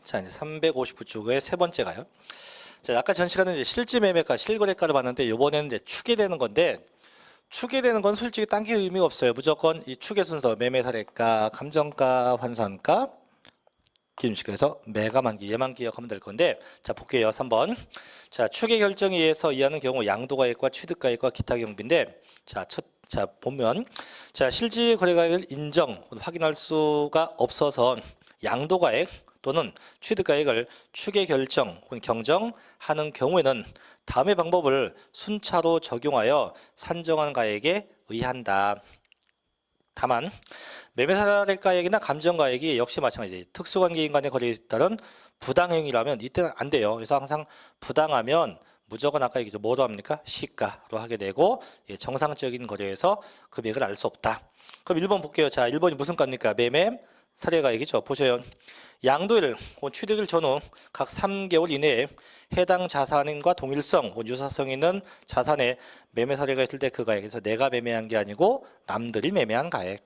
자, 이제 359쪽의 세 번째가요. 자, 아까 전 시간에 이제 실지 매매가, 실거래가를 봤는데 이번에는 이제 추계되는 건데, 추계되는 건 솔직히 딴 게 의미가 없어요. 무조건 이 추계 순서, 매매사례가, 감정가, 환산가, 기준시가에서 매가 만기, 얘만 기억하면 될 건데, 자, 볼게요. 3번. 자, 추계 결정에 의해서 이하는 경우 양도가액과 취득가액과 기타 경비인데, 자, 보면, 자, 실지 거래가액을 인정, 확인할 수가 없어서 양도가액 또는 취득가액을 추계 결정 혹은 경정하는 경우에는 다음의 방법을 순차로 적용하여 산정한 가액에 의한다. 다만 매매사례가액이나 감정가액이 역시 마찬가지 특수관계인 간의 거래에 따른 부당행위라면 이때는 안 돼요. 그래서 항상 부당하면 무조건 아까 얘기죠. 뭐로 합니까? 시가로 하게 되고 정상적인 거래에서 금액을 알 수 없다. 그럼 1번 볼게요. 자, 1번이 무슨 가입니까? 매매 사례가액이죠. 보세요. 양도일 혹은 취득일 전후 각 3개월 이내에 해당 자산과 동일성 혹은 유사성 있는 자산의 매매 사례가 있을 때 그 가액에서 내가 매매한 게 아니고 남들이 매매한 가액.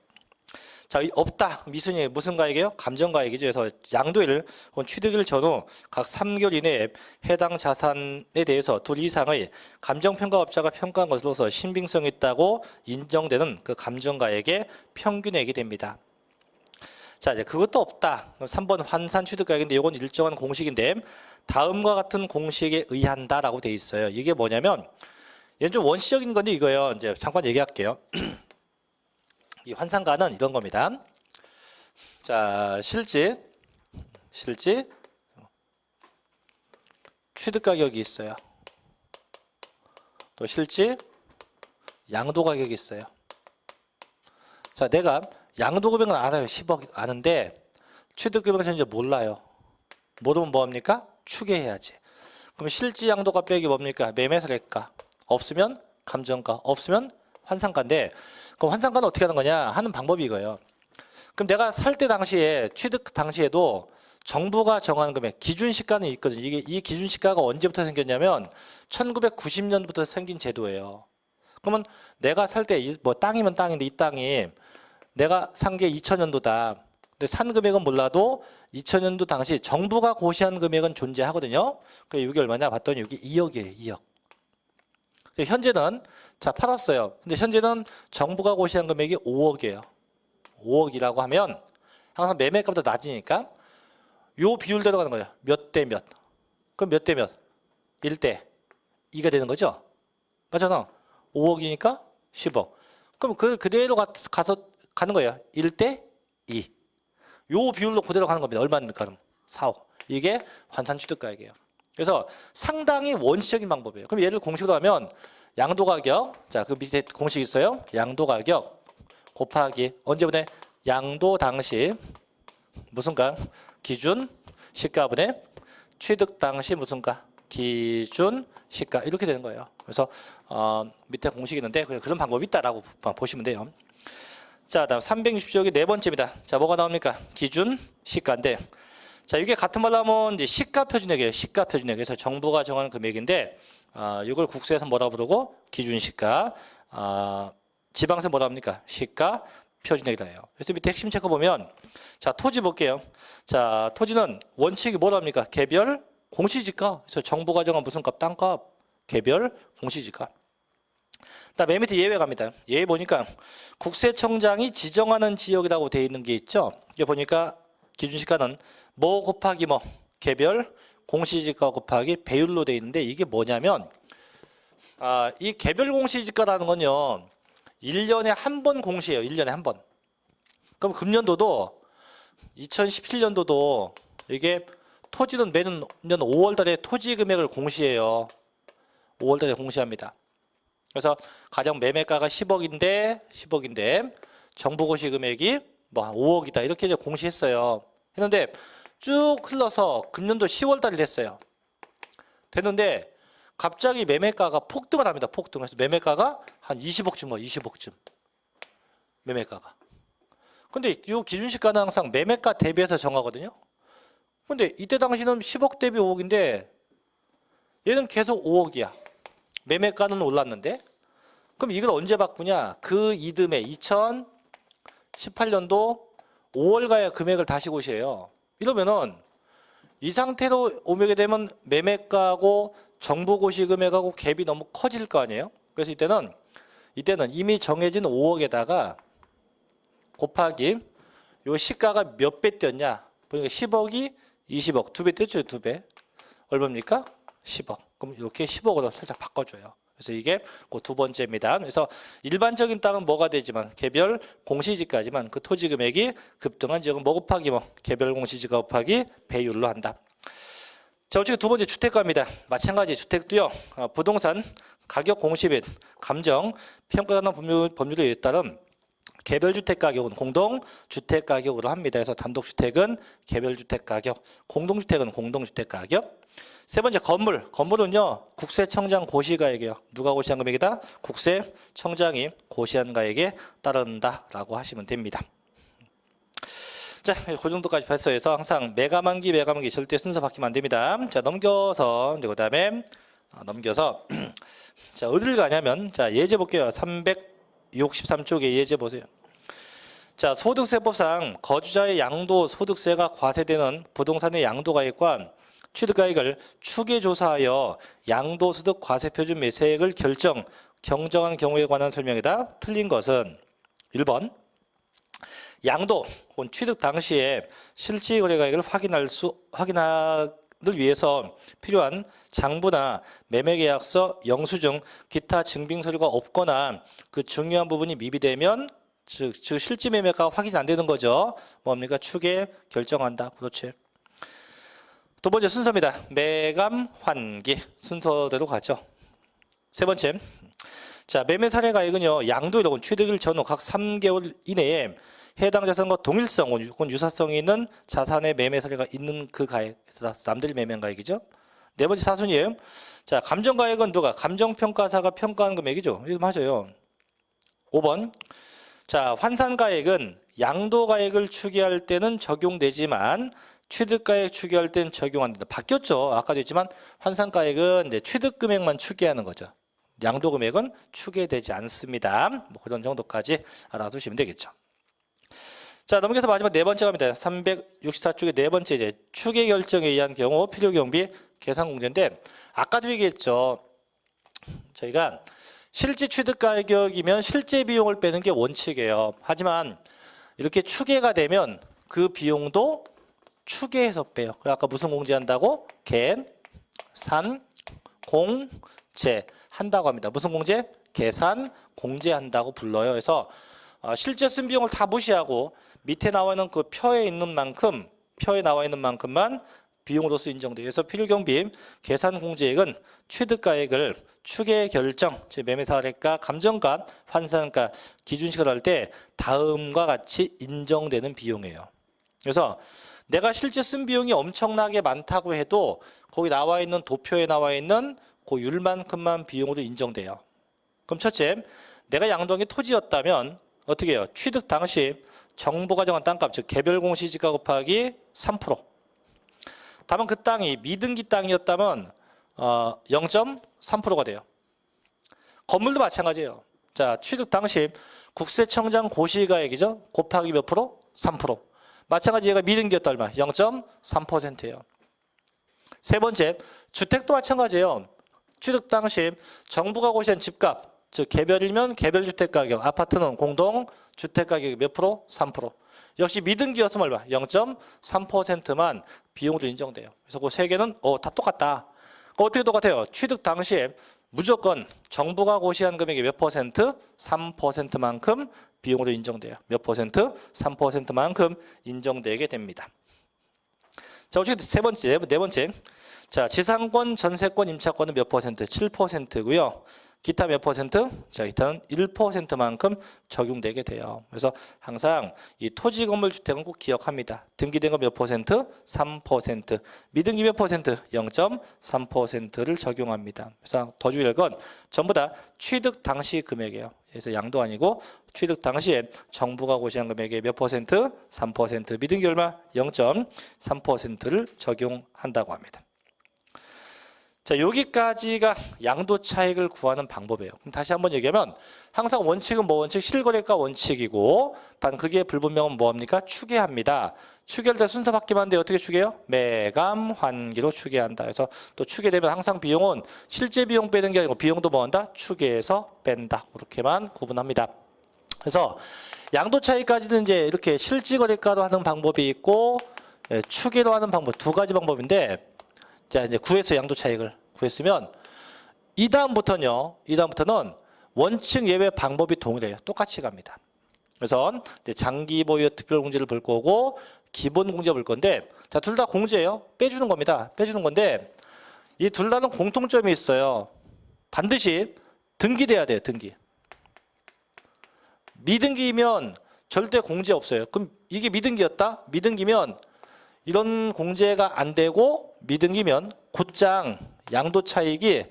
자, 없다. 미순이 무슨 가액이에요? 감정가액이죠. 그래서 양도일 혹은 취득일 전후 각 3개월 이내에 해당 자산에 대해서 둘 이상의 감정평가업자가 평가한 것으로서 신빙성이 있다고 인정되는 그 감정가액의 평균액이 됩니다. 자, 이제 그것도 없다. 3번 환산 취득가액인데 이건 일정한 공식인데 다음과 같은 공식에 의한다라고 돼 있어요. 이게 뭐냐면 얘는 좀 원시적인 건데 이거예요. 이제 잠깐 얘기할게요. 이 환산가는 이런 겁니다. 자, 실지 취득가격이 있어요. 또 실지 양도가격이 있어요. 자, 내가 양도금액은 알아요. 10억 아는데 취득금액은 현재 몰라요. 모르면 뭐합니까? 추계해야지. 그럼 실지 양도가 빼기 뭡니까? 매매사례가. 없으면 감정가. 없으면 환산가인데 그럼 환산가는 어떻게 하는 거냐? 하는 방법이 이거예요. 그럼 내가 살 때 당시에 취득 당시에도 정부가 정한 금액 기준시가는 있거든요. 이 기준시가가 언제부터 생겼냐면 1990년부터 생긴 제도예요. 그러면 내가 살 때 뭐 땅이면 땅인데 이 땅이 내가 산 게 2000년도다. 근데 산 금액은 몰라도 2000년도 당시 정부가 고시한 금액은 존재하거든요. 그게 이게 얼마냐 봤더니 이게 2억이에요. 2억. 현재는 자 팔았어요. 근데 현재는 정부가 고시한 금액이 5억이에요. 5억이라고 하면 항상 매매가보다 낮으니까 요 비율대로 가는 거예요. 몇 대 몇. 그럼 몇 대 몇? 1대 2가 되는 거죠. 맞잖아. 5억이니까 10억. 그럼 그대로 가서 가는 거예요. 1대 2. 요 비율로 그대로 가는 겁니다. 얼마입니까? 그럼 4억. 이게 환산 취득가액이에요. 그래서 상당히 원시적인 방법이에요. 그럼 얘를 공식으로 하면 양도가격, 자, 그 밑에 공식 있어요. 양도가격 곱하기 언제분의 양도 당시 무슨 가? 기준 시가분의 취득 당시 무슨 가? 기준 시가 이렇게 되는 거예요. 그래서 밑에 공식이 있는데 그런 방법이 있다라고 보시면 돼요. 자, 다음 360쪽이 네 번째입니다. 자, 뭐가 나옵니까? 기준 시가인데, 자, 이게 같은 말로 하면 이제 시가 표준액이에요. 시가 표준액. 그래서 정부가 정하는 금액인데, 이걸 국세에서 뭐라 부르고 기준 시가, 지방에서 뭐라 합니까? 시가 표준액이라 해요. 그래서 밑에 핵심 체크 보면, 자, 토지 볼게요. 자, 토지는 원칙이 뭐라 합니까? 개별 공시지가. 그래서 정부가 정한 무슨 값? 땅값. 개별 공시지가. 맨 밑에 예외 갑니다. 예외 보니까 국세청장이 지정하는 지역이라고 되어 있는 게 있죠. 이게 보니까 기준시가는 뭐 곱하기 뭐 개별 공시지가 곱하기 배율로 되어 있는데 이게 뭐냐면 이 개별 공시지가라는 건요 1년에 한 번 공시해요. 1년에 한 번. 그럼 금년도도 2017년도도 이게 토지는 매년 5월 달에 토지 금액을 공시해요. 5월 달에 공시합니다. 그래서 가정 매매가가 10억인데 정부 고시 금액이 뭐 5억이다 이렇게 이제 공시했어요. 했는데 쭉 흘러서 금년도 10월 달이 됐어요. 됐는데 갑자기 매매가가 폭등을 합니다. 폭등. 그래서 매매가가 한 20억쯤 뭐 20억쯤 매매가가. 근데 이 기준시가는 항상 매매가 대비해서 정하거든요. 근데 이때 당시는 10억 대비 5억인데 얘는 계속 5억이야. 매매가는 올랐는데 그럼 이걸 언제 바꾸냐? 그 이듬해 2018년도 5월가에 금액을 다시 고시해요. 이러면은 이 상태로 오게 되면 매매가하고 정부고시금액하고 갭이 너무 커질 거 아니에요. 그래서 이때는 이미 정해진 5억에다가 곱하기 요 시가가 몇 배 뛰었냐. 보니까 10억이 20억, 2배 뛰었죠, 2배. 얼마입니까? 10억. 그럼 이렇게 10억으로 살짝 바꿔줘요. 그래서 이게 그 두 번째입니다. 그래서 일반적인 땅은 뭐가 되지만 개별 공시지가지만 그 토지 금액이 급등한 지역은 뭐 곱하기 개별 공시지가 곱하기 배율로 한다. 자, 우측에 두 번째 주택가입니다. 마찬가지 주택도요. 부동산 가격 공시 및 감정 평가하는 법률에 따른 개별주택 가격은 공동주택 가격으로 합니다. 그래서 단독주택은 개별주택 가격, 공동주택은 공동주택 가격. 세 번째 건물은요 국세청장 고시가액이에요. 누가 고시한 금액이다? 국세청장이 고시한 가액에 따른다라고 하시면 됩니다. 자, 그 정도까지 발서해서 항상 매가만기 절대 순서 바뀌면 안 됩니다. 자, 넘겨서 그다음에 자, 어디를 가냐면 자, 예제 볼게요. 363쪽에 예제 보세요. 자, 소득세법상 거주자의 양도 소득세가 과세되는 부동산의 양도가액과 취득가액을 추계조사하여 양도소득 과세표준 매세액을 경정한 경우에 관한 설명이다. 틀린 것은 1번 양도 혹은 취득 당시에 실질 거래가액을 확인하기 위해서 필요한 장부나 매매계약서, 영수증, 기타 증빙서류가 없거나 그 중요한 부분이 미비되면 즉 실질 매매가 확인이 안 되는 거죠. 뭡니까? 추계 결정한다. 그렇지. 두 번째 순서입니다. 매감, 환기 순서대로 가죠. 세 번째, 자 매매 사례 가액은요 양도일 혹은 취득일 전후 각 3개월 이내에 해당 자산과 동일성 혹은 유사성이 있는 자산의 매매 사례가 있는 그 가액, 남들이 매매한 가액이죠. 네 번째 사순이에요. 자 감정 가액은 누가? 감정평가사가 평가하는 금액이죠. 이거 맞아요. 5번, 자 환산 가액은 양도 가액을 추계할 때는 적용되지만 취득가액 추계할 땐 적용 안 된다. 바뀌었죠. 아까도 했지만 환산가액은 이제 취득금액만 추계하는 거죠. 양도금액은 추계되지 않습니다. 뭐 그런 정도까지 알아두시면 되겠죠. 자 넘겨서 마지막 네 번째 갑니다. 364쪽의 네 번째 이제 추계 결정에 의한 경우 필요경비 계산 공제인데 아까도 얘기했죠. 저희가 실제 취득 가격이면 실제 비용을 빼는 게 원칙이에요. 하지만 이렇게 추계가 되면 그 비용도 추계해서 빼요. 그래 아까 무슨 공제한다고? 계산 공제 한다고 합니다. 무슨 공제? 계산 공제한다고 불러요. 그래서 실제 쓴 비용을 다 무시하고 밑에 나와 있는 그 표에 나와 있는 만큼만 비용으로서 인정돼요. 그래서 필요경비 계산 공제액은 취득가액을 추계 결정, 즉 매매 사례가, 감정가, 환산가, 기준시설 할 때 다음과 같이 인정되는 비용이에요. 그래서 내가 실제 쓴 비용이 엄청나게 많다고 해도 거기 나와 있는 도표에 나와 있는 그 율만큼만 비용으로 인정돼요. 그럼 첫째, 내가 양도한 게 토지였다면 어떻게 해요? 취득 당시 정부가 정한 땅값, 즉 개별 공시지가 곱하기 3%. 다만 그 땅이 미등기 땅이었다면 0.3%가 돼요. 건물도 마찬가지예요. 자, 취득 당시 국세청장 고시가액이죠. 곱하기 몇 프로? 3%. 마찬가지 얘가 미등기였다 얼마? 0.3%예요. 세 번째, 주택도 마찬가지예요. 취득 당시 정부가 고시한 집값, 즉 개별이면 개별주택 가격, 아파트는 공동주택 가격이 몇 프로? 3%. 역시 미등기였으면 얼마? 0.3%만 비용으로 인정돼요. 그래서 그 세 개는 다 똑같다. 어떻게 똑같아요? 취득 당시에 무조건 정부가 고시한 금액의 몇 퍼센트? 3%만큼 비용으로 인정돼요. 몇 퍼센트? 3%만큼 인정되게 됩니다. 자, 어떻게 네 번째. 자, 지상권, 전세권, 임차권은 몇 퍼센트? 7%고요. 기타 몇 퍼센트? 자, 기타는 1%만큼 적용되게 돼요. 그래서 항상 이 토지 건물 주택은 꼭 기억합니다. 등기된 거 몇 퍼센트? 3%. 미등기 몇 퍼센트? 0.3%를 적용합니다. 그래서 더 주의할 건 전부 다 취득 당시 금액이에요. 그래서 양도 아니고 취득 당시에 정부가 고시한 금액의 몇 퍼센트? 3%. 미등기 얼마? 0.3%를 적용한다고 합니다. 자, 여기까지가 양도 차익을 구하는 방법이에요. 그럼 다시 한번 얘기하면 항상 원칙은 뭐 원칙? 실거래가 원칙이고 단 그게 불분명은 뭐합니까? 추계합니다. 추계할 때 순서 바뀌면 하는데 어떻게 추계해요? 매감 환기로 추계한다. 그래서 또 추계되면 항상 비용은 실제 비용 빼는 게 아니고 비용도 뭐한다? 추계해서 뺀다. 그렇게만 구분합니다. 그래서 양도 차익까지는 이제 이렇게 실지거래가로 하는 방법이 있고 추계로 하는 방법 두 가지 방법인데 자, 이제 구했어요. 양도 차익을 구했으면 이 다음부터는 원칙 예외 방법이 동일해요. 똑같이 갑니다. 그래서 이제 장기 보유 특별 공제를 볼 거고 기본 공제 볼 건데 자, 둘 다 공제예요. 빼주는 겁니다. 빼주는 건데 이 둘 다는 공통점이 있어요. 반드시 등기돼야 돼요. 등기. 미등기면 절대 공제 없어요. 그럼 이게 미등기였다? 미등기면 이런 공제가 안 되고 미등기면 곧장 양도 차익이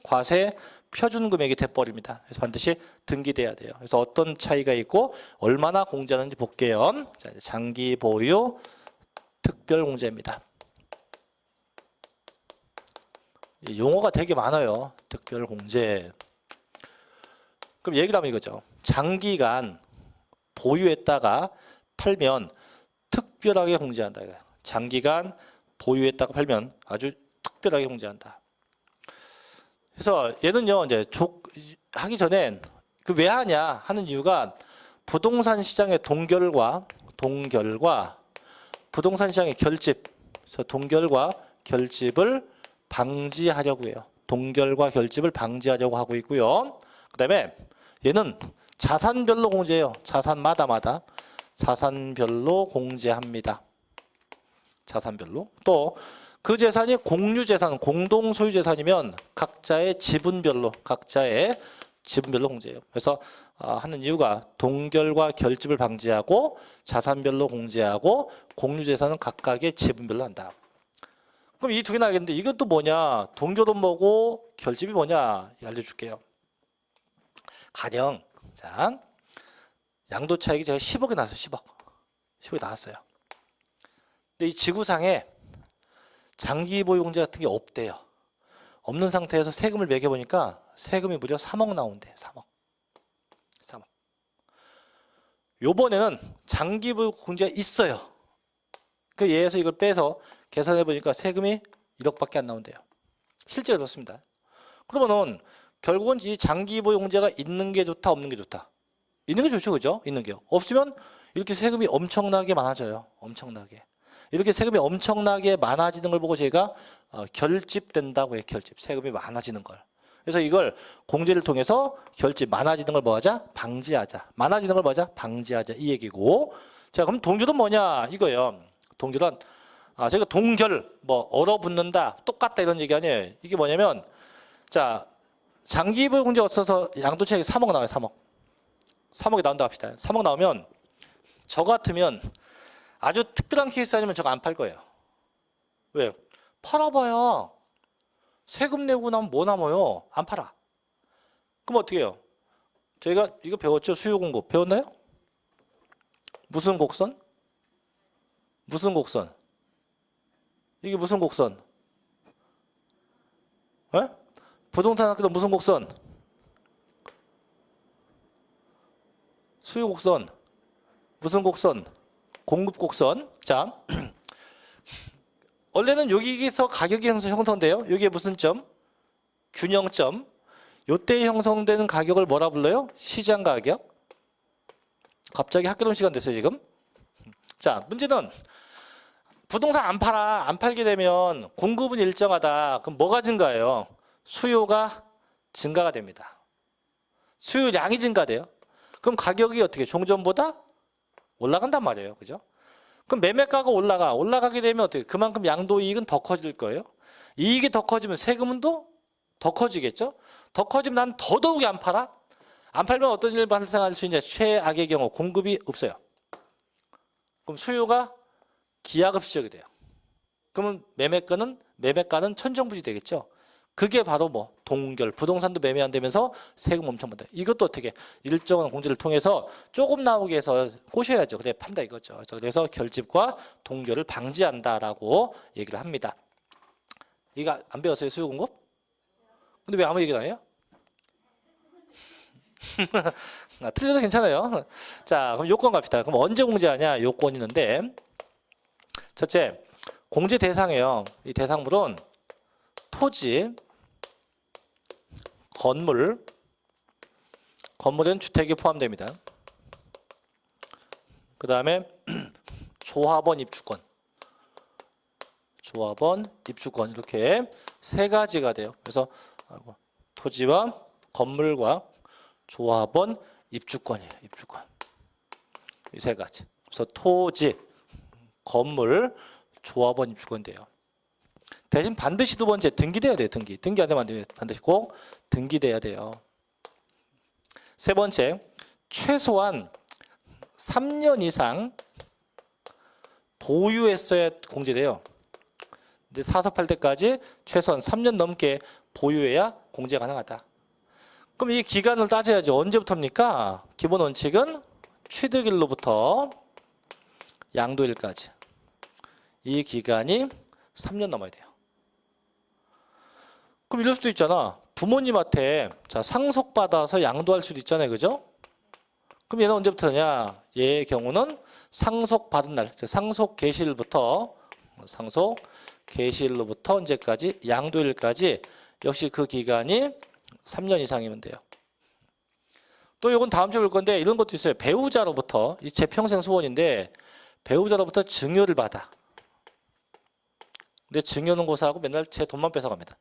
과세 표준 금액이 돼버립니다. 그래서 반드시 등기돼야 돼요. 그래서 어떤 차이가 있고 얼마나 공제하는지 볼게요. 자, 장기 보유 특별 공제입니다. 용어가 되게 많아요. 특별 공제. 그럼 얘기를 하면 이거죠. 장기간 보유했다가 팔면 특별하게 공제한다. 장기간 보유했다가 팔면 아주 특별하게 공제한다. 그래서 얘는요, 이제 하기 전엔 그 왜 하냐 하는 이유가 부동산 시장의 동결과 부동산 시장의 결집, 그래서 동결과 결집을 방지하려고 해요. 동결과 결집을 방지하려고 하고 있고요. 그다음에 얘는 자산별로 공제해요. 자산마다 자산별로 공제합니다. 자산별로. 또 그 재산이 공유재산, 공동소유재산이면 각자의 지분별로 공제해요. 그래서 하는 이유가 동결과 결집을 방지하고 자산별로 공제하고 공유재산은 각각의 지분별로 한다. 그럼 이 두 개나 알겠는데 이건 또 뭐냐? 동결은 뭐고 결집이 뭐냐? 알려줄게요. 가령 자, 양도 차익이 제가 10억이 나왔어요. 10억이 나왔어요. 근데 이 지구상에 장기 보유 공제 같은 게 없대요. 없는 상태에서 세금을 매겨보니까 세금이 무려 3억 나온대. 3억. 요번에는 장기 보유 공제가 있어요. 그 예에서 이걸 빼서 계산해 보니까 세금이 1억밖에 안 나온대요. 실제로 그렇습니다. 그러면은 결국은 이 장기 보유 공제가 있는 게 좋다, 없는 게 좋다. 있는 게 좋죠, 그죠? 있는 게요. 없으면 이렇게 세금이 엄청나게 많아져요. 엄청나게. 이렇게 세금이 엄청나게 많아지는 걸 보고 저희가 결집된다고 해요. 결집. 세금이 많아지는 걸. 그래서 이걸 공제를 통해서 결집 많아지는 걸 뭐하자? 방지하자. 많아지는 걸 뭐하자? 방지하자. 이 얘기고. 자, 그럼 동결은 뭐냐? 이거예요. 동결은 저희가 동결 뭐 얼어붙는다, 똑같다 이런 얘기 아니에요. 이게 뭐냐면 자, 장기 보유 공제 없어서 양도 차익이 3억 나와요. 3억이 나온다 합시다. 3억 나오면 저 같으면 아주 특별한 케이스 아니면 저거 안 팔 거예요. 왜? 팔아봐야 세금 내고 나면 뭐 남아요? 안 팔아. 그럼 어떻게 해요? 저희가 이거 배웠죠? 수요 공급 배웠나요? 무슨 곡선? 무슨 곡선? 이게 무슨 곡선? 에? 부동산 학교도 무슨 곡선? 수요 곡선. 무슨 곡선? 공급 곡선. 자, 원래는 여기서 가격이 형성돼요. 여기에 무슨 점? 균형점. 요때 형성되는 가격을 뭐라 불러요? 시장 가격. 갑자기 학교론 시간 됐어요 지금. 자, 문제는 부동산 안 팔아. 안 팔게 되면 공급은 일정하다. 그럼 뭐가 증가해요? 수요가 증가가 됩니다. 수요량이 증가돼요. 그럼 가격이 어떻게 종전보다 올라간단 말이에요. 그죠? 그럼 매매가가 올라가게 되면 어떻게? 그만큼 양도이익은 더 커질 거예요. 이익이 더 커지면 세금은 더 커지겠죠? 더 커지면 난 더더욱이 안 팔아? 안 팔면 어떤 일이 발생할 수 있냐? 최악의 경우 공급이 없어요. 그럼 수요가 기하급수적이 돼요. 그러면 매매가는 천정부지 되겠죠? 그게 바로 뭐 동결, 부동산도 매매 안 되면서 세금 엄청 받아요. 이것도 어떻게 일정한 공제를 통해서 조금 나오게 해서 꼬셔야죠. 그래 판다 이거죠. 그래서 결집과 동결을 방지한다라고 얘기를 합니다. 이거 안 배웠어요, 수요 공급? 근데 왜 아무 얘기도 안 해요? 틀려도 괜찮아요. 자, 그럼 요건 갑시다. 그럼 언제 공제하냐? 요건이 있는데, 첫째, 공제 대상이에요. 이 대상물은 토지, 건물은 주택이 포함됩니다. 그 다음에 조합원 입주권, 이렇게 세 가지가 돼요. 그래서 토지와 건물과 조합원 입주권이에요. 입주권. 이 세 가지. 그래서 토지, 건물, 조합원 입주권 돼요. 대신 반드시 두 번째 등기돼야 돼요. 등기 안 되면 안 돼요. 반드시 꼭 등기돼야 돼요. 세 번째, 최소한 3년 이상 보유했어야 공제돼요. 근데 사섭할 때까지 최소한 3년 넘게 보유해야 공제 가능하다. 그럼 이 기간을 따져야죠. 언제부터입니까? 기본 원칙은 취득일로부터 양도일까지. 이 기간이 3년 넘어야 돼요. 그럼 이럴 수도 있잖아. 부모님한테 상속받아서 양도할 수도 있잖아요. 그죠? 그럼 얘는 언제부터냐? 얘의 경우는 상속받은 날, 상속 개시일부터 언제까지? 양도일까지 역시 그 기간이 3년 이상이면 돼요. 또 이건 다음 주에 볼 건데 이런 것도 있어요. 배우자로부터, 제 평생 소원인데 배우자로부터 증여를 받아. 근데 증여는 고사하고 맨날 제 돈만 뺏어갑니다.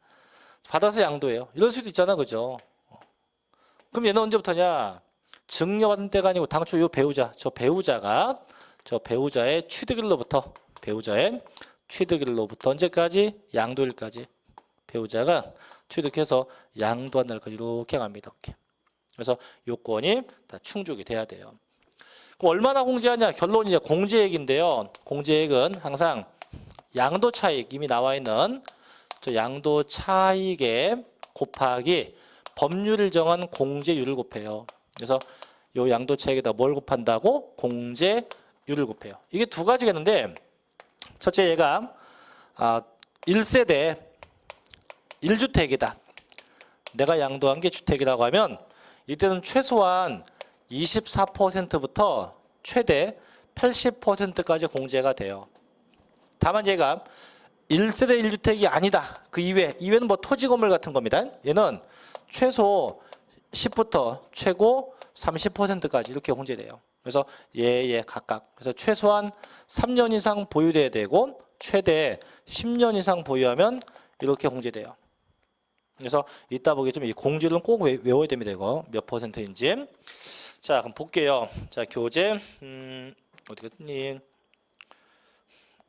받아서 양도해요. 이럴 수도 있잖아. 그죠? 그럼 얘는 언제부터냐? 증여받은 때가 아니고 당초 이 배우자, 저 배우자의 취득일로부터 언제까지? 양도일까지. 배우자가 취득해서 양도한 날까지 이렇게 갑니다. 이렇게. 그래서 요건이 다 충족이 돼야 돼요. 그럼 얼마나 공제하냐? 결론이 이제 공제액인데요. 공제액은 항상 양도 차익, 이미 나와 있는 저 양도 차익에 곱하기 법률을 정한 공제율을 곱해요. 그래서 요 양도 차익에다 뭘 곱한다고? 공제율을 곱해요. 이게 두 가지가 있는데, 첫째 얘가 1세대 1주택이다. 내가 양도한 게 주택이라고 하면 이때는 최소한 24%부터 최대 80%까지 공제가 돼요. 다만 얘가 1세대 1주택이 아니다. 그 이외는 뭐 토지 건물 같은 겁니다. 얘는 최소 10부터 최고 30%까지 이렇게 공제돼요. 그래서 얘 각각. 그래서 최소한 3년 이상 보유돼야 되고 최대 10년 이상 보유하면 이렇게 공제돼요. 그래서 이따 보기 좀 이 공제는 꼭 외워야 됩니다. 이거 몇 %인지. 자, 그럼 볼게요. 자, 교재 어디 갔니?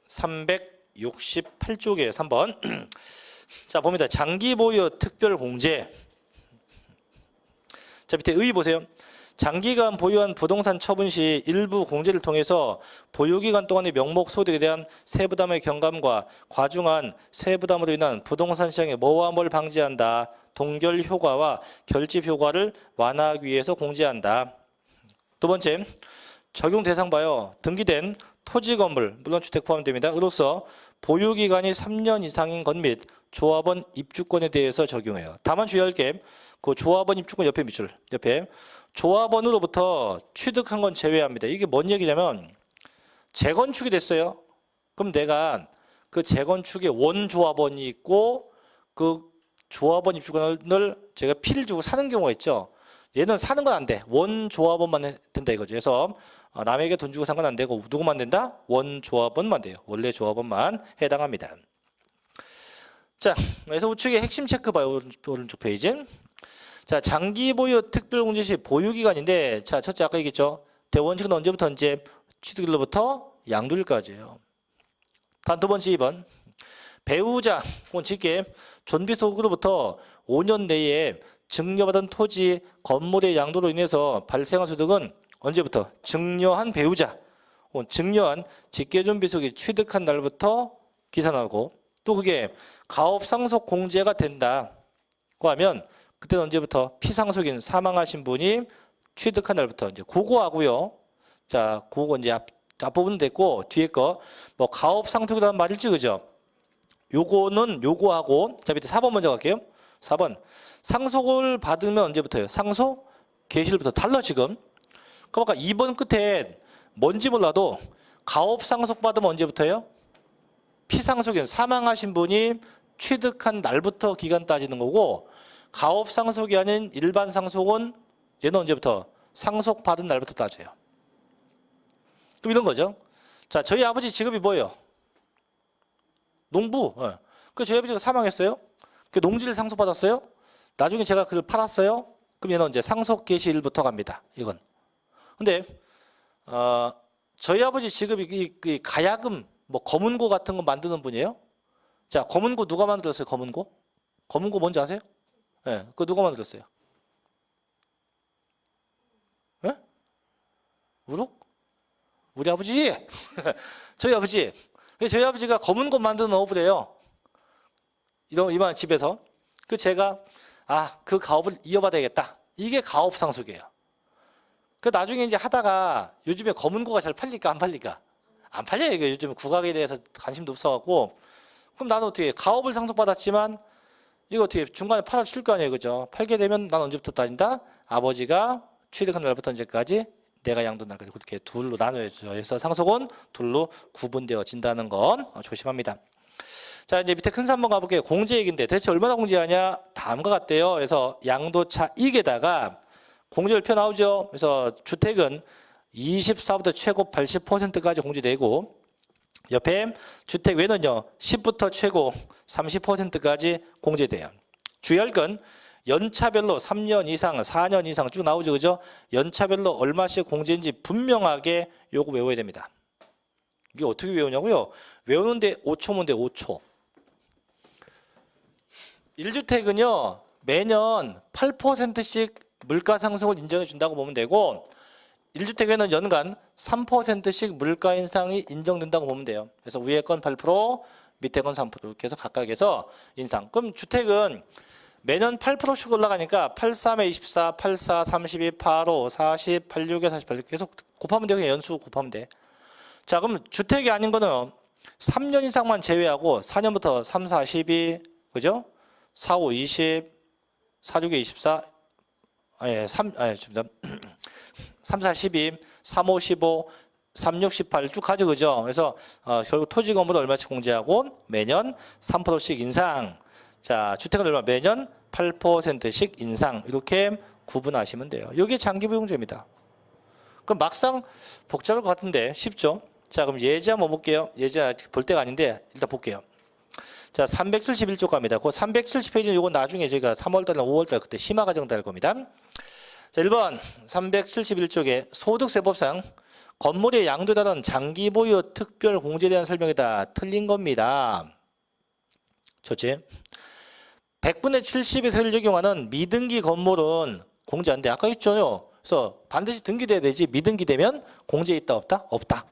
368쪽에 3번. 자, 봅니다. 장기 보유 특별 공제. 자, 밑에 의 보세요. 장기간 보유한 부동산 처분 시 일부 공제를 통해서 보유기간 동안의 명목 소득에 대한 세부담의 경감과 과중한 세부담으로 인한 부동산 시장의 뭐와 뭘 방지한다. 동결 효과와 결집 효과를 완화하기 위해서 공제한다. 두 번째, 적용 대상 봐요. 등기된 토지 건물, 물론 주택 포함됩니다. 으로서 보유기간이 3년 이상인 것 및 조합원 입주권에 대해서 적용해요. 다만 주의할 게 그 조합원 입주권 옆에 밑줄, 옆에 조합원으로부터 취득한 건 제외합니다. 이게 뭔 얘기냐면 재건축이 됐어요. 그럼 내가 그 재건축에 원조합원이 있고 그 조합원 입주권을 제가 피를 주고 사는 경우가 있죠. 얘는 사는 건 안 돼. 원조합원만 된다 이거죠. 그래서 남에게 돈 주고 산 건 안 되고 누구만 된다? 원조합원만 돼요. 원래 조합원만 해당합니다. 자, 그래서 우측에 핵심 체크 봐요. 오른쪽 페이지. 자, 장기 보유 특별 공제 시 보유 기간인데, 자, 첫째 아까 얘기했죠. 대원칙은 언제부터 언제? 취득일로부터 양도일까지예요. 다음 두 번째 2번. 배우자 혹은 직계 존비 소득으로부터 5년 내에 증여받은 토지 건물의 양도로 인해서 발생한 소득은 언제부터? 증여한 배우자 혹은 증여한 직계 존비 소득이 취득한 날부터 계산하고, 또 그게 가업 상속 공제가 된다고 하면 그때는 언제부터? 피상속인 사망하신 분이 취득한 날부터 이제 그거 하고요. 자, 그거 이제 앞부분 됐고 뒤에 거 뭐 가업 상속이라는 말일지 그죠? 요거는 요거하고 자 밑에 4번 먼저 갈게요. 4번 상속을 받으면 언제부터요? 상속 개시일부터 달라 지금. 그러니까 2번 끝에 뭔지 몰라도 가업 상속 받으면 언제부터요? 피상속인 사망하신 분이 취득한 날부터 기간 따지는 거고 가업 상속이 아닌 일반 상속은 얘는 언제부터? 상속 받은 날부터 따져요. 그럼 이런 거죠. 자, 저희 아버지 직업이 뭐예요? 농부. 예. 그 저희 아버지가 사망했어요. 그 농지를 상속받았어요. 나중에 제가 그걸 팔았어요. 그럼 얘는 이제 상속 개시일부터 갑니다. 이건. 근데 저희 아버지 직업이 이 가야금, 뭐 검은고 같은 거 만드는 분이에요. 자, 검은고 누가 만들었어요? 검은고? 검은고 뭔지 아세요? 예, 네, 그거 누가 만들었어요? 예? 우리 아버지? 저희 아버지. 저희 아버지가 검은고 만드는 어부래요. 이만 집에서. 그 제가 그 가업을 이어받아야겠다. 이게 가업 상속이에요. 그 나중에 이제 하다가 요즘에 검은고가 잘 팔릴까 안 팔릴까? 안 팔려요. 이게 요즘 국악에 대해서 관심도 없어갖고. 그럼 나는 어떻게 가업을 상속받았지만 이거 어떻게 중간에 팔아칠 거 아니에요, 그죠? 팔게 되면 난 언제부터 따진다? 아버지가 취득한 날부터 언제까지? 내가 양도한 날까지 그렇게 둘로 나눠져 해서 상속은 둘로 구분되어진다는 건 조심합니다. 자, 이제 밑에 큰 수 한번 가볼게요. 공제 얘기인데 대체 얼마나 공제하냐? 다음과 같대요. 그래서 양도차 이익에다가 공제율표 나오죠. 그래서 주택은 24부터 최고 80%까지 공제되고 옆에 주택 외는요 10부터 최고 30%까지 공제돼요. 주의할 건 연차별로 3년 이상, 4년 이상 쭉 나오죠, 그죠? 연차별로 얼마씩 공제인지 분명하게 요거 외워야 됩니다. 이게 어떻게 외우냐고요? 외우는데 5초면 돼, 5초. 1주택은요 매년 8%씩 물가 상승을 인정해 준다고 보면 되고 1주택에는 연간 3%씩 물가 인상이 인정된다고 보면 돼요. 그래서 위에 건 8%, 밑에 건 3% 이렇게 해서 각각에서 인상. 그럼 주택은 매년 8%씩 올라가니까 83에 24, 84, 32, 85, 40, 86에 48 계속 곱하면 돼. 그냥 연수 곱하면 돼. 자, 그럼 주택이 아닌 거는 3년 이상만 제외하고 4년부터 3, 4, 12, 그죠? 4, 5, 20, 4, 6에 24, 3, 4, 12, 3, 5, 15, 3, 6, 18 쭉 가죠, 그죠? 그래서 결국 토지 건물을 얼마씩 공제하고 매년 3%씩 인상. 자, 주택은 얼마? 매년 8%씩 인상. 이렇게 구분하시면 돼요. 이게 장기부용제입니다. 그럼 막상 복잡할 것 같은데 쉽죠? 자, 그럼 예제 한번 볼게요. 예제 볼 때가 아닌데 일단 볼게요. 자, 371쪽 갑니다. 그 370페이지는 이건 나중에 저희가 3월달이나 5월달 그때 심화 과정 할 겁니다. 자, 1번 371쪽에 소득세법상 건물의 양도에 따른 장기 보유 특별 공제에 대한 설명이다. 틀린 겁니다. 좋지? 100분의 70의 세율 적용하는 미등기 건물은 공제 안 돼. 아까 했잖아요. 그래서 반드시 등기돼야 되지. 미등기되면 공제 있다 없다? 없다.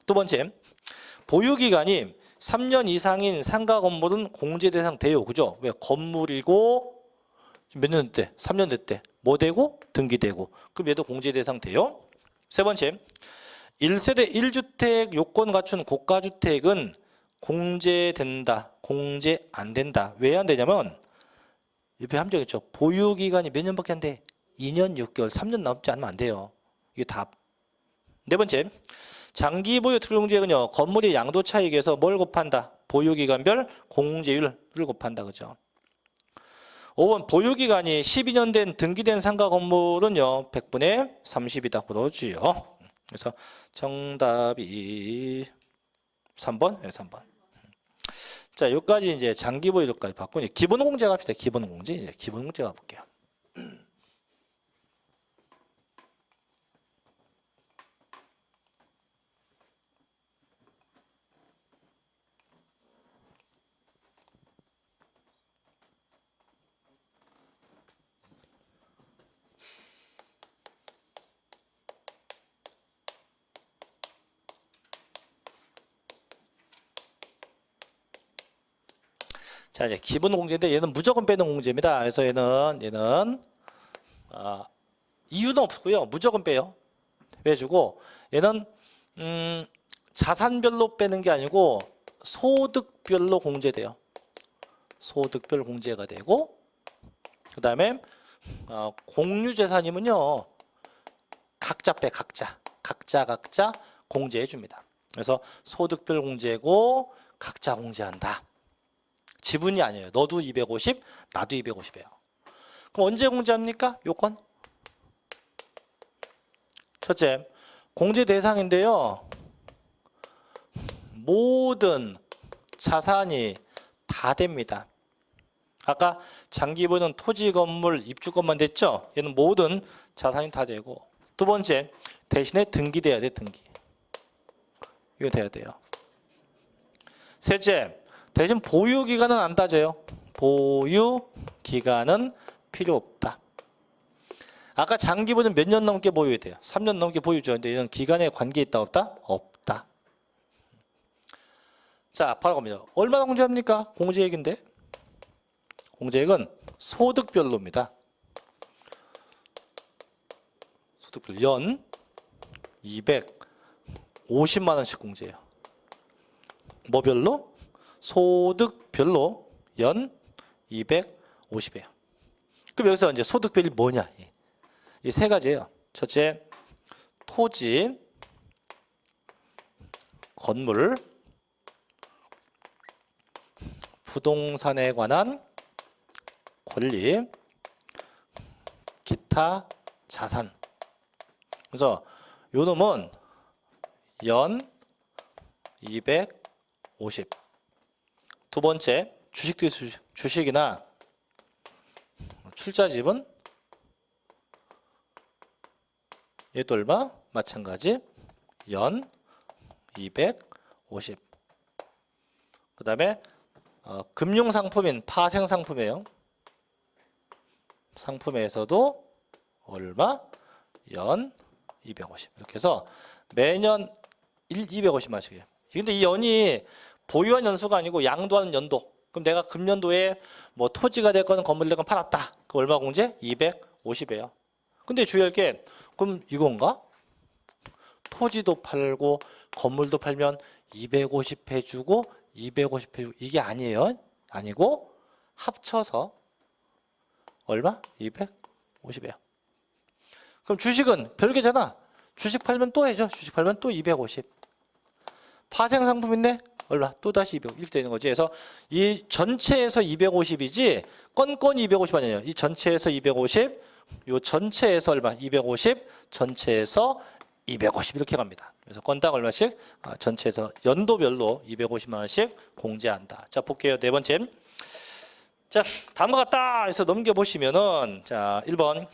두 번째, 보유기간이 3년 이상인 상가 건물은 공제 대상 돼요. 그죠? 왜? 건물이고 몇 년 됐대? 3년 됐대. 뭐 되고? 등기되고. 그럼 얘도 공제 대상 돼요. 세 번째, 1세대 1주택 요건 갖춘 고가주택은 공제된다. 공제 안 된다. 왜 안 되냐면 옆에 함정 있죠. 보유기간이 몇 년밖에 안 돼? 2년 6개월, 3년 넘지 않으면 안 돼요. 이게 답. 네 번째, 장기 보유 특별공제는요. 건물의 양도 차익에서 뭘 곱한다? 보유기간별 공제율을 곱한다. 그죠? 5번 보유기간이 12년 된 등기된 상가 건물은요. 100분의 30이다. 그러지요. 그래서 정답이 3번? 네, 3번. 자, 여기까지 이제 장기 보유료까지 받고 이제 기본 공제 갑시다. 기본 공제. 이제 기본 공제 가볼게요. 자, 이제 기본 공제인데 얘는 무조건 빼는 공제입니다. 그래서 얘는 이유는 없고요. 무조건 빼요. 빼주고 얘는 자산별로 빼는 게 아니고 소득별로 공제돼요. 소득별 공제가 되고, 그 다음에 공유재산이면요, 각자 빼, 각자 공제해 줍니다. 그래서 소득별 공제고 각자 공제한다. 지분이 아니에요. 너도 250, 나도 250이에요. 그럼 언제 공제합니까? 요건? 첫째, 공제 대상인데요. 모든 자산이 다 됩니다. 아까 장기부는 토지, 건물, 입주권만 됐죠? 얘는 모든 자산이 다 되고. 두 번째, 대신에 등기돼야 돼, 등기. 이거 돼야 돼요. 셋째, 대신 보유기간은 안 따져요. 보유기간은 필요 없다. 아까 장기부는 몇 년 넘게 보유해야 돼요? 3년 넘게 보유죠. 근데 이런 기간에 관계 있다, 없다? 없다. 자, 바로 갑니다. 얼마나 공제합니까? 공제액인데? 공제액은 소득별로입니다. 소득별 연 250만 원씩 공제해요. 뭐별로? 소득별로 연 250이에요. 그럼 여기서 이제 소득별이 뭐냐? 이 세 가지예요. 첫째, 토지, 건물, 부동산에 관한 권리, 기타 자산. 그래서 요 놈은 연 250. 두 번째, 주식이나 출자집은 얘도 얼마? 마찬가지 연 250. 그 다음에 금융상품인 파생상품이에요. 상품에서도 얼마? 연 250. 이렇게 해서 매년 250만씩이에요. 근데 이 연이 보유한 연수가 아니고 양도하는 연도. 그럼 내가 금년도에 뭐 토지가 됐건 건물이 됐건 팔았다. 그 얼마 공제? 250이에요. 근데 주의할 게 그럼 이건가? 토지도 팔고 건물도 팔면 250 해주고 250 해주고 이게 아니에요. 아니고 합쳐서 얼마? 250이에요. 그럼 주식은 별개잖아. 주식 팔면 또 해줘. 주식 팔면 또 250. 파생상품인데 얼마? 또 다시 250 이렇게 되는 거지. 그래서 이 전체에서 250이지 건건이 250 아니에요. 이 전체에서 250, 요 전체에서 얼마? 250, 전체에서 250 이렇게 갑니다. 그래서 건당 얼마씩? 전체에서 연도별로 250만 원씩 공제한다. 자, 볼게요. 네 번째. 자, 다음과 같다 해서 넘겨보시면은 자, 1번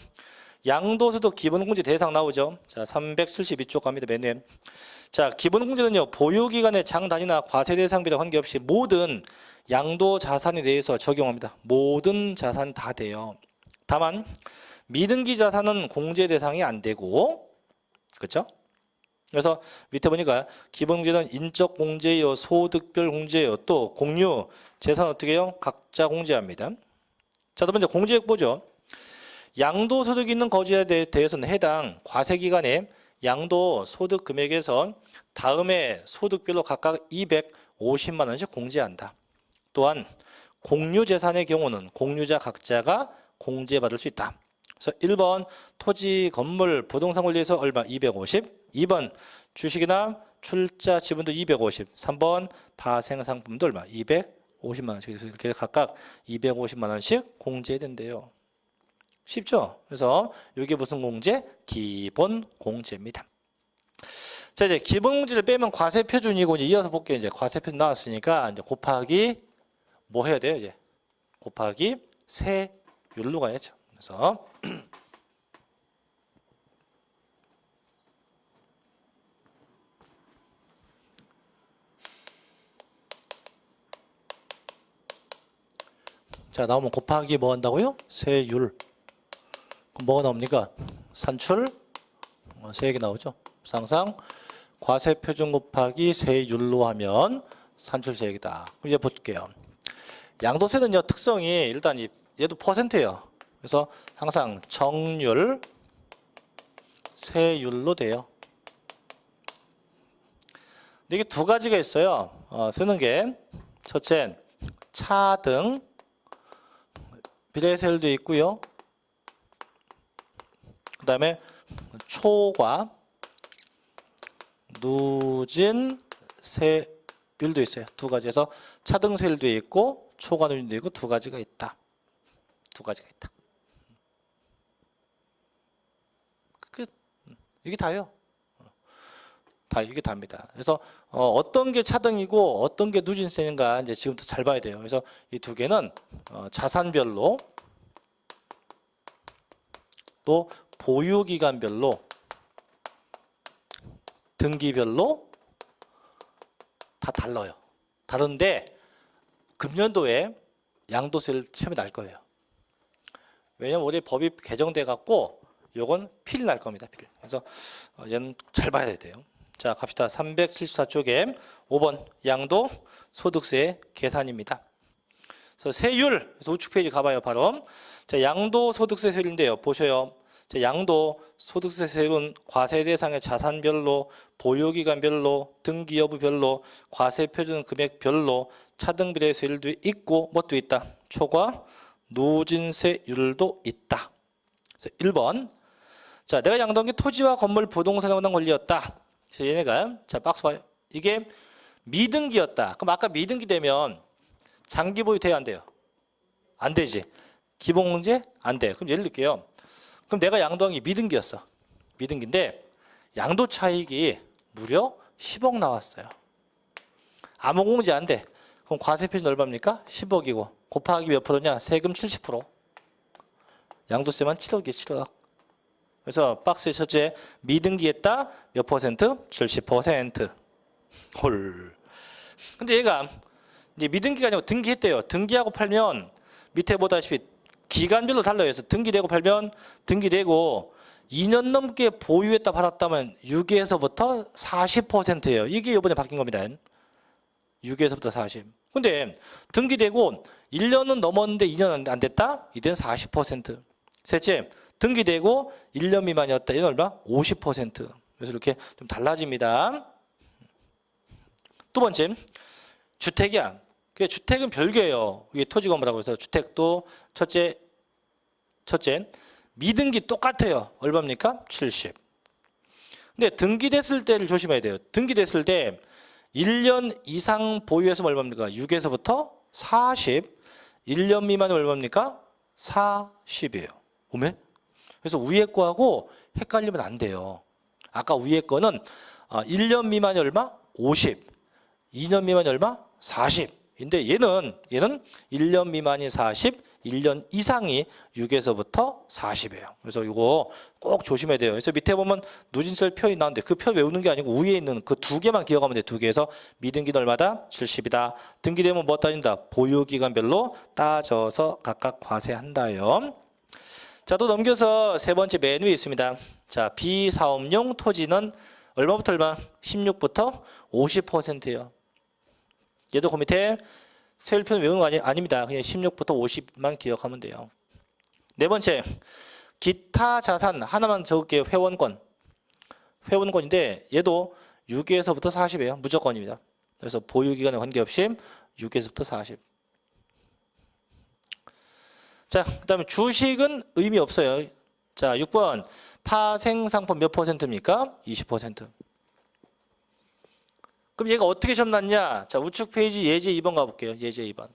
양도소득 기본공제 대상 나오죠. 자, 372쪽 갑니다. 맨 위에. 자, 기본공제는요, 보유기간의 장단위나 과세 대상비와 관계없이 모든 양도 자산에 대해서 적용합니다. 모든 자산 다 돼요. 다만 미등기 자산은 공제 대상이 안 되고, 그렇죠? 그래서 밑에 보니까 기본공제는 인적 공제요, 소득별 공제요, 또 공유 재산 어떻게 해요? 각자 공제합니다. 자, 두 번째 공제액 보죠. 양도소득이 있는 거주에 대해서는 해당 과세기간에 양도소득 금액에서 다음에 소득별로 각각 250만 원씩 공제한다. 또한 공유재산의 경우는 공유자 각자가 공제받을 수 있다. 그래서 1번 토지, 건물, 부동산 권리에서 얼마? 250. 2번 주식이나 출자 지분도 250. 3번 파생상품도 얼마? 250만 원씩. 그래서 이렇게 각각 250만 원씩 공제된대요. 쉽죠? 그래서 이게 무슨 공제? 기본 공제입니다. 자, 이제 기본 공제를 빼면 과세 표준이고 이제 이어서 볼게요. 이제 과세 표준 나왔으니까 이제 곱하기 뭐 해야 돼요? 이제 곱하기 세율로 가야죠. 그래서 자, 나오면 곱하기 뭐 한다고요? 세율. 그럼 뭐가 나옵니까? 산출 세액이 나오죠. 항상 과세 표준 곱하기 세율로 하면 산출 세액이다. 이제 볼게요. 양도세는요, 특성이 일단 얘도 퍼센트예요. 그래서 항상 정률 세율로 돼요. 근데 이게 두 가지가 있어요. 쓰는 게 첫째 차등 비례세율도 있고요. 그 다음에 초과 누진 세율도 있어요. 두 가지에서 차등세율도 있고 초과 누진도 있고 두 가지가 있다. 두 가지가 있다. 이게 다예요. 이게 답니다. 그래서 어떤 게 차등이고 어떤 게 누진세인가 이제 지금부터 잘 봐야 돼요. 그래서 이 두 개는 자산별로 또 보유기간별로 등기별로 다 달라요. 다른데 금년도에 양도세를 시험에 날 거예요. 왜냐면 올해 법이 개정돼 갖고 요건 필 날 겁니다. 필. 그래서 얘는 잘 봐야 돼요. 자, 갑시다. 374쪽에 5번 양도 소득세 계산입니다. 그래서 세율, 그래서 우측 페이지 가봐요. 바로. 자, 양도 소득세 세율인데요. 보셔요. 자, 양도 소득세 세율은 과세 대상의 자산별로, 보유기간별로, 등기 여부별로, 과세 표준 금액별로, 차등 비례 세율도 있고 뭣도 있다. 초과 누진세율도 있다. 그래서 1번. 자, 내가 양도한 게 토지와 건물, 부동산에 관한 권리였다. 그래서 얘네가 자 박스 봐요. 이게 미등기였다. 그럼 아까 미등기 되면 장기 보유 돼야 안 돼요? 안 되지. 기본공제 안 돼. 그럼 예를 들게요. 그럼 내가 양도한 게 미등기였어. 미등기인데 양도 차익이 무려 10억 나왔어요. 암호공제 안 돼. 그럼 과세표준 얼마입니까? 10억이고 곱하기 몇 프로냐? 세금 70%. 양도세만 7억이에요. 7억. 그래서 박스에 첫째 미등기했다 몇 퍼센트? 70%. 헐. 근데 얘가 이제 미등기가 아니고 등기했대요. 등기하고 팔면 밑에 보다시피 기간별로 달라요. 그래서 등기되고 팔면 등기되고 2년 넘게 보유했다 팔았다면 6에서부터 40%예요. 이게 이번에 바뀐 겁니다. 6에서부터 40. 근데 등기되고 1년은 넘었는데 2년 안 됐다? 이때는 40%. 셋째, 등기되고 1년 미만이었다. 이건 얼마? 50%. 그래서 이렇게 좀 달라집니다. 두 번째, 주택이야. 주택은 별개예요. 이게 토지 건물하고 해서 주택도 첫째 미등기 똑같아요. 얼마입니까? 70. 근데 등기됐을 때를 조심해야 돼요. 등기됐을 때 1년 이상 보유했으면 얼마입니까? 6에서부터 40. 1년 미만은 얼마입니까? 40이에요. 오메? 그래서 위에 거하고 헷갈리면 안 돼요. 아까 위에 거는 1년 미만이 얼마? 50. 2년 미만이 얼마? 40. 근데 얘는 1년 미만이 40, 1년 이상이 6에서부터 40이에요. 그래서 이거 꼭 조심해야 돼요. 그래서 밑에 보면 누진세 표현이 나오는데 그 표 외우는 게 아니고 위에 있는 그 두 개만 기억하면 돼요. 두 개에서 미등기는 얼마다? 70이다. 등기되면 뭐 따진다? 보유기간별로 따져서 각각 과세한다요. 자, 또 넘겨서 세 번째 맨 위에 있습니다. 자, 비사업용 토지는 얼마부터 얼마? 16부터 50%예요. 얘도 그 밑에 세율표는 외우는 거 아닙니다. 그냥 16부터 50만 기억하면 돼요. 네 번째, 기타 자산 하나만 적을게요. 회원권. 회원권인데 얘도 6에서부터 40이에요. 무조건입니다. 그래서 보유기간에 관계없이 6에서부터 40. 자, 그 다음에 주식은 의미 없어요. 자, 6번 파생상품 몇 퍼센트입니까? 20%. 그럼 얘가 어떻게 시험 났냐? 자, 우측 페이지 예제 2번 가볼게요. 예제 2번.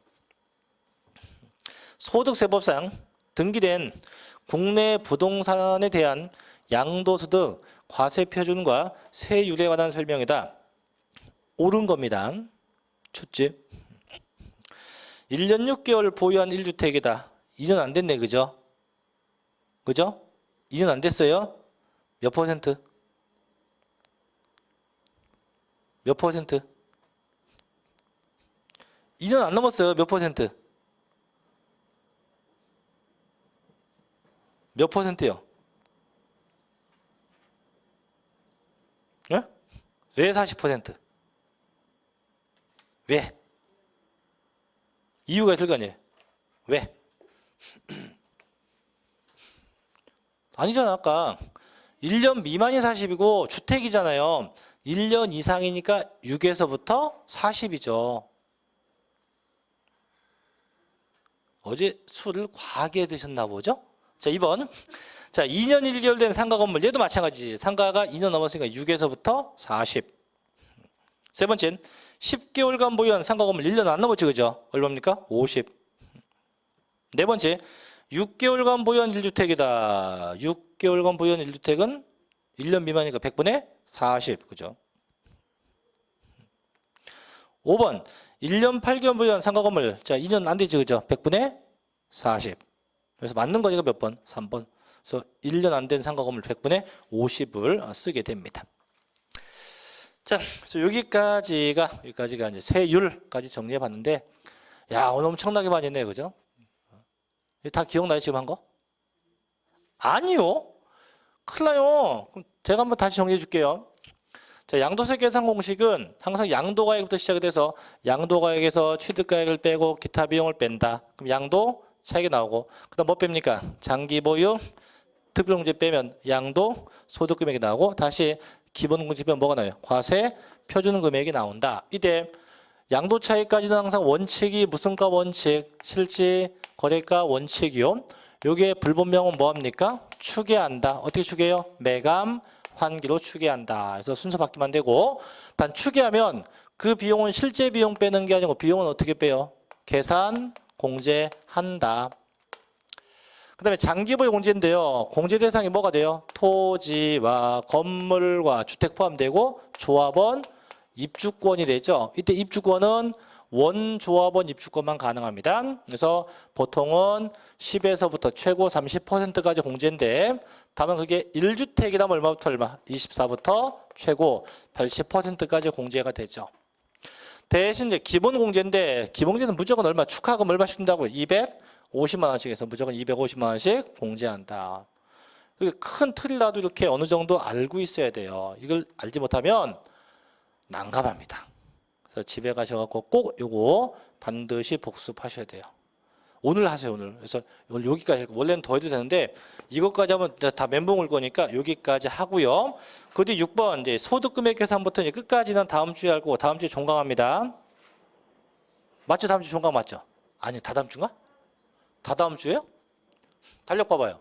소득세법상 등기된 국내 부동산에 대한 양도소득 과세표준과 세율에 관한 설명이다. 옳은 겁니다. 첫째, 1년 6개월 보유한 1주택이다. 2년 안 됐네, 그죠? 그죠? 2년 안 됐어요? 몇 퍼센트? 몇 퍼센트? 2년 안 넘었어요. 몇 퍼센트? 몇 퍼센트요? 예? 왜 40%? 왜? 이유가 있을 거 아니에요? 왜? 아니잖아. 아까 1년 미만이 40이고 주택이잖아요. 1년 이상이니까 6에서부터 40이죠. 어제 술을 과하게 드셨나 보죠? 자, 2번. 자, 2년 1개월 된 상가 건물. 얘도 마찬가지지. 상가가 2년 넘었으니까 6에서부터 40. 세 번째는 10개월간 보유한 상가 건물 1년 안 넘었지, 그죠? 얼마입니까? 50. 네 번째, 6개월간 보유한 1주택이다. 6개월간 보유한 1주택은 1년 미만이니까 100분의 40. 그죠? 5번, 1년 8개월 보유한 상가 건물. 자, 2년 안 되지, 그죠? 100분의 40. 그래서 맞는 거니까 몇 번? 3번. 그래서 1년 안 된 상가 건물 100분의 50을 쓰게 됩니다. 자, 그래서 여기까지가 이제 세율까지 정리해 봤는데, 야, 오늘 엄청나게 많이 했네요, 그죠? 다 기억나요, 지금 한 거? 아니요. 큰일 나요. 그럼 제가 한번 다시 정리해 줄게요. 자, 양도세 계산 공식은 항상 양도가액부터 시작이 돼서 양도가액에서 취득가액을 빼고 기타 비용을 뺀다. 그럼 양도 차익이 나오고, 그 다음 뭐 뺍니까? 장기보유, 특별공제 빼면 양도 소득금액이 나오고, 다시 기본공제 빼면 뭐가 나와요? 과세 표준금액이 나온다. 이때 양도 차익까지는 항상 원칙이 무슨 가 원칙? 실질 거래가 원칙이요. 요게 불분명은 뭐합니까? 추계한다. 어떻게 추계해요? 매감 환기로 추계한다. 그래서 순서 바뀌면 안 되고, 단 추계하면 그 비용은 실제 비용 빼는 게 아니고 비용은 어떻게 빼요? 계산 공제한다. 그 다음에 장기보유 공제인데요. 공제 대상이 뭐가 돼요? 토지와 건물과 주택 포함되고 조합원 입주권이 되죠. 이때 입주권은 원조합원 입주권만 가능합니다. 그래서 보통은 10에서부터 최고 30%까지 공제인데, 다만 그게 1주택이라면 얼마부터 얼마? 24부터 최고 80%까지 공제가 되죠. 대신 이제 기본 공제인데, 기본 공제는 무조건 얼마? 축하금 얼마씩 준다고? 250만 원씩 해서 무조건 250만 원씩 공제한다. 큰 틀이라도 이렇게 어느 정도 알고 있어야 돼요. 이걸 알지 못하면 난감합니다. 그래서 집에 가셔갖고 꼭 요거 반드시 복습하셔야 돼요. 오늘 하세요, 오늘. 그래서 오늘 여기까지, 원래는 더 해도 되는데 이것까지 하면 다 멘붕 올 거니까 여기까지 하고요. 그 뒤 6번 이제 소득금액 계산부터 이제 끝까지는 다음 주에 하고, 다음 주에 종강합니다. 맞죠? 다음 주 종강 맞죠? 아니, 다다음 주인가? 다다음 주에요? 달력 봐봐요.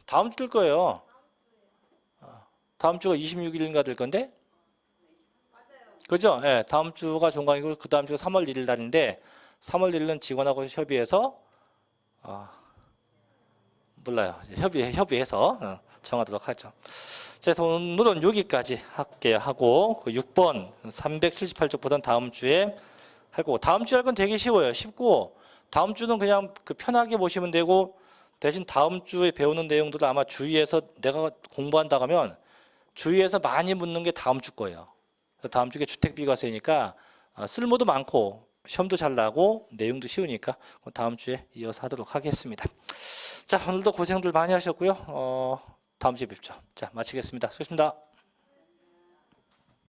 다음 주 될 거예요. 다음 주가 26일인가 될 건데? 그죠? 예, 다음 주가 종강이고 그 다음 주가 3월 1일 날인데, 3월 1일은 직원하고 협의해서 몰라요. 협의해서 정하도록 하죠. 자, 그래서 오늘은 여기까지 할게요. 하고 그 6번 378쪽보다는 다음 주에 할 거고, 다음 주에 할 건 되게 쉬워요. 쉽고, 다음 주는 그냥 그 편하게 보시면 되고, 대신 다음 주에 배우는 내용들을 아마 주위에서 내가 공부한다고 하면 주위에서 많이 묻는 게 다음 주 거예요. 다음 주에 주택비과세니까 쓸모도 많고 시험도 잘 나고 내용도 쉬우니까 다음 주에 이어서 하도록 하겠습니다. 자, 오늘도 고생들 많이 하셨고요. 다음 주에 뵙죠. 자, 마치겠습니다. 수고하셨습니다.